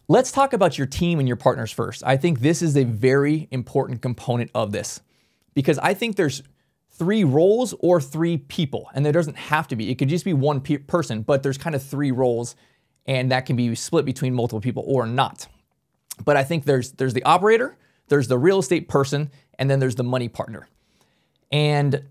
Let's talk about your team and your partners first. I think this is a very important component of this because I think there's 3 roles or 3 people, and there doesn't have to be. It could just be one person, but there's kind of 3 roles, and that can be split between multiple people or not. But I think there's the operator, there's the real estate person, and then there's the money partner. And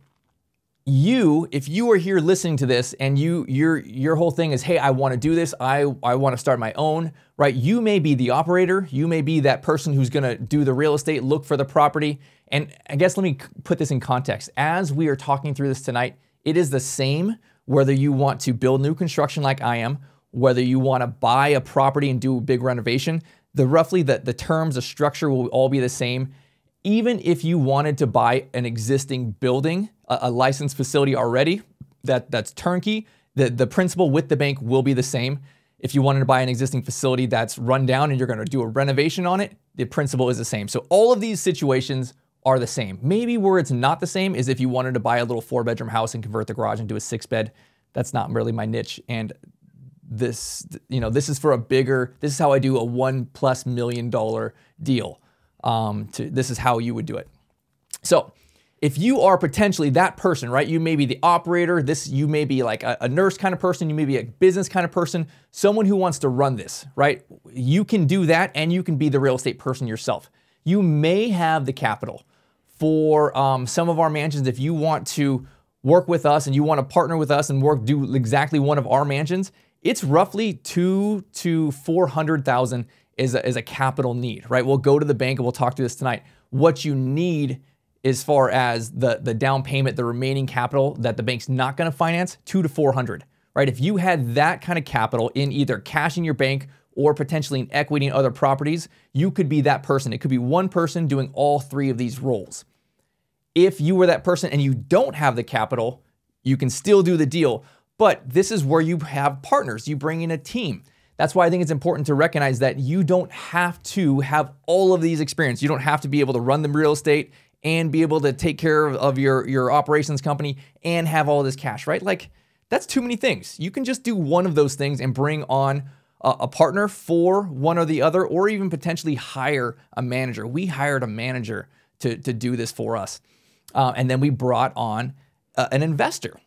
if you are here listening to this and your whole thing is, hey, I want to do this, I want to start my own, right? You may be the operator, you may be that person who's going to do the real estate, look for the property. And I guess let me put this in context. As we are talking through this tonight, it is the same whether you want to build new construction like I am, whether you want to buy a property and do a big renovation, roughly the terms, the structure will all be the same. Even if you wanted to buy an existing building, a licensed facility already, that's turnkey, the principal with the bank will be the same. If you wanted to buy an existing facility that's run down and you're going to do a renovation on it, the principal is the same. So all of these situations are the same. Maybe where it's not the same is if you wanted to buy a little 4-bedroom house and convert the garage into a 6-bed. That's not really my niche. And this is for a bigger, this is how I do a $1+ million deal. This is how you would do it. So if you are potentially that person, right? You may be the operator, you may be like a nurse kind of person, you may be a business kind of person, someone who wants to run this, right? You can do that and you can be the real estate person yourself. You may have the capital for some of our mansions. If you want to work with us and you want to partner with us and do exactly one of our mansions, it's roughly $200,000 to $400,000 is a capital need, right? We'll go to the bank and we'll talk through this tonight. What you need as far as the down payment, the remaining capital that the bank's not going to finance, $200,000 to $400,000, right? If you had that kind of capital in either cash in your bank or potentially in equity in other properties, you could be that person. It could be one person doing all 3 of these roles. If you were that person and you don't have the capital, you can still do the deal. But this is where you have partners. You bring in a team. That's why I think it's important to recognize that you don't have to have all of these experience. You don't have to be able to run the real estate and be able to take care of your operations company and have all this cash, right? Like, that's too many things. You can just do one of those things and bring on a partner for one or the other, or even potentially hire a manager. We hired a manager to do this for us. And then we brought on an investor.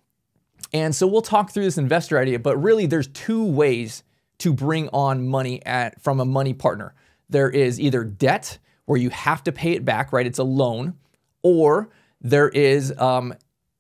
And so we'll talk through this investor idea, but really there's 2 ways to bring on money from a money partner. There is either debt, where you have to pay it back, right? It's a loan, or there is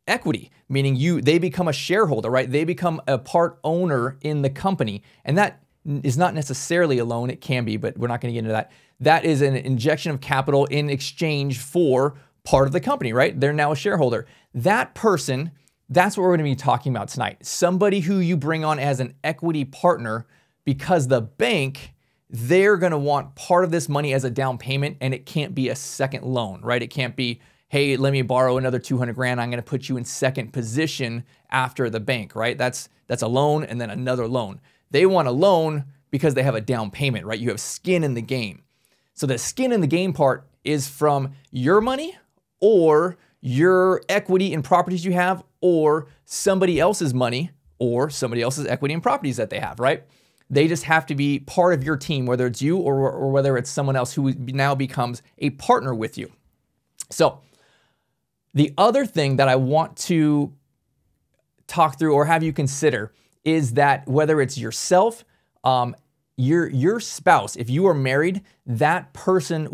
equity, meaning they become a shareholder, right? They become a part owner in the company. And that is not necessarily a loan. It can be, but we're not going to get into that. That is an injection of capital in exchange for part of the company, right? They're now a shareholder. That person, that's what we're going to be talking about tonight. Somebody who you bring on as an equity partner, because the bank, they're going to want part of this money as a down payment, and it can't be a second loan, right? It can't be, hey, let me borrow another $200,000. I'm going to put you in second position after the bank, right? That's a loan and then another loan. They want a loan because they have a down payment, right? You have skin in the game. So the skin in the game part is from your money or your equity in properties you have, or somebody else's money or somebody else's equity in properties that they have, right? They just have to be part of your team, whether it's you or whether it's someone else who now becomes a partner with you. So the other thing that I want to talk through or have you consider is that whether it's yourself, your spouse, if you are married, that person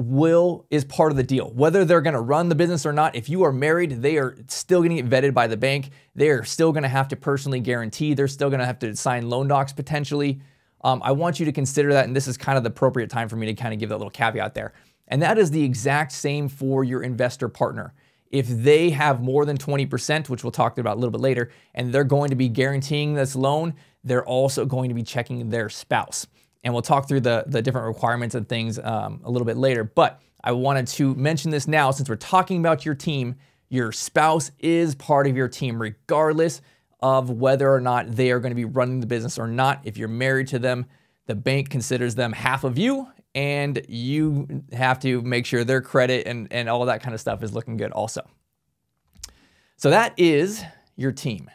is part of the deal. Whether they're going to run the business or not, if you are married, they are still going to get vetted by the bank. They are still going to have to personally guarantee. They're still going to have to sign loan docs potentially. I want you to consider that, and this is kind of the appropriate time for me to kind of give that little caveat there. And that is the exact same for your investor partner. If they have more than 20%, which we'll talk about a little bit later, and they're going to be guaranteeing this loan, they're also going to be checking their spouse. And we'll talk through the different requirements and things a little bit later. But I wanted to mention this now since we're talking about your team. Your spouse is part of your team, regardless of whether or not they are going to be running the business or not. If you're married to them, the bank considers them half of you, and you have to make sure their credit and all of that kind of stuff is looking good also. So that is your team.